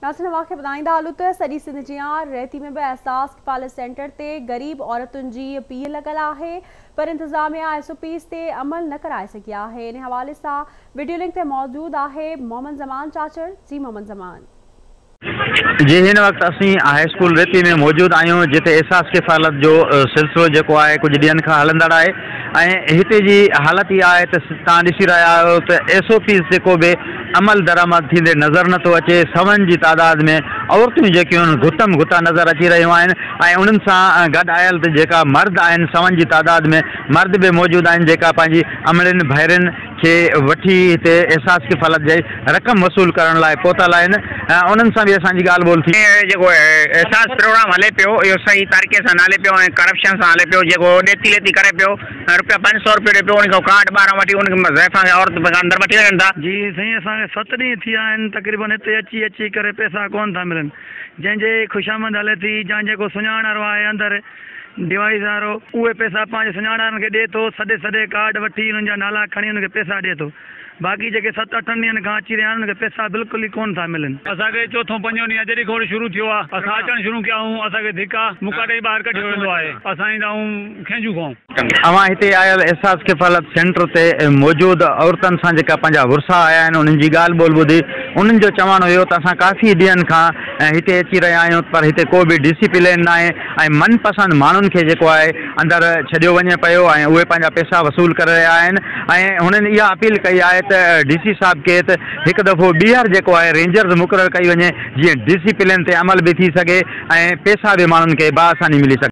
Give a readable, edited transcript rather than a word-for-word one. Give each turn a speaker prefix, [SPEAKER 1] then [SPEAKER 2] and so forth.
[SPEAKER 1] नासिन वाक़े ॿुधाईंदा हलूं त सॼी सिंध जियां रहती में भी एहसास किफ़ालत सेंटर ते गरीब औरतुनि जी अपील लॻल आहे, पर इंतज़ामिया SOPs ते अमल न कराए सघी आहे। इन हवाले सां वीडियो लिंक ते मौजूद आहे मोहम्मद ज़मान चाचर। जी मोहम्मद ज़मान
[SPEAKER 2] जी, हिन वक्त असीं हाई स्कूल रेती में मौजूद आहियूं, जिते एहसास किफ़ालत जो सिलसिलो जेको आहे कुछ ॾींहंनि खां हलंदड़ आहे। हिते जी हालत इहा आहे त तव्हां ॾिसी रहिया आहियो त SOPs जेको बि अमल दरामद थींदे नज़र नथो अचे। सवनि जी तादाद में औरतूं जेकियूं आहिनि गुतम गुता नज़र अची रहियूं आहिनि ऐं उन्हनि सां गॾु आयल त जेका मर्द आहिनि, सवनि जी तादाद में मर्द बि मौजूद आहिनि, जेका पंहिंजी अमड़ियुनि भाइरनि खे वठी हिते एहसास किफ़ालत जी रक़म वसूल करण लाइ पहुतल आहिनि। उन्हनि सां बि असांजी ॻाल्हि ॿोल थी।
[SPEAKER 3] जेको एहसास प्रोग्राम हले पियो, इहो सही तरीक़े सां हले पियो ऐं करप्शन सां हले पियो। जेको ॾेती लेती करे पियो, रुपया 500 रुपया ॾे पियो, उनखां कार्ड ॿाहिरां वठी उनखे ज़ाइफ़ां खे औरत अंदरि वठी वञनि था।
[SPEAKER 4] जी साईं, असांखे 7 ॾींहं थी विया आहिनि तक़रीबन हिते अची करे पैसा कोन था मिलनि। जंहिंजे खुशामद हले थी या जेको सुञाणर आहे अंदरि डिवाइस वारो, उहे पैसा पंहिंजे सुञाणरनि खे ॾिए थो, सॾे कार्ड वठी उन्हनि जा नाला खणी उनखे पैसा ॾिए थो। बाक़ी जेके 7-8 ॾींहंनि खां अची रहिया आहिनि उनखे पैसा बिल्कुलु ई कोन था मिलनि।
[SPEAKER 5] असांखे चौथों पंजो ॾींहुं जॾहिं खोड़ शुरू थियो आहे, असां अचणु शुरू कया आहियूं। असांखे धिका मुका ॾेई ॿाहिरि कढियो वेंदो आहे। असां ईंदा आहियूं खैंजू खां।
[SPEAKER 2] अवां हिते आयल एहसास किफ़ालत सेंटर ते मौजूद औरतुनि सां जेका पंहिंजा वुरसा आया आहिनि, उन्हनि जी ॻाल्हि ॿोल ॿुधी उन्हनि जो चवणु हुयो त असां काफ़ी ॾींहंनि खां हिते अची रहिया आहियूं, पर हिते को बि डिसिप्लिन न आहे ऐं मनपसंद माण्हुनि खे जेको आहे अंदरि छॾियो वञे पियो ऐं उहे पंहिंजा पैसा वसूल करे रहिया आहिनि। ऐं हुननि इहा अपील कई आहे त DC साहब खे त हिकु दफ़ो ॿीहर जेको आहे रेंजर्स मुक़ररु कई वञे, जीअं डिसिप्लिन ते अमल बि थी सघे ऐं पैसा बि माण्हुनि खे बाआसानी मिली सघे।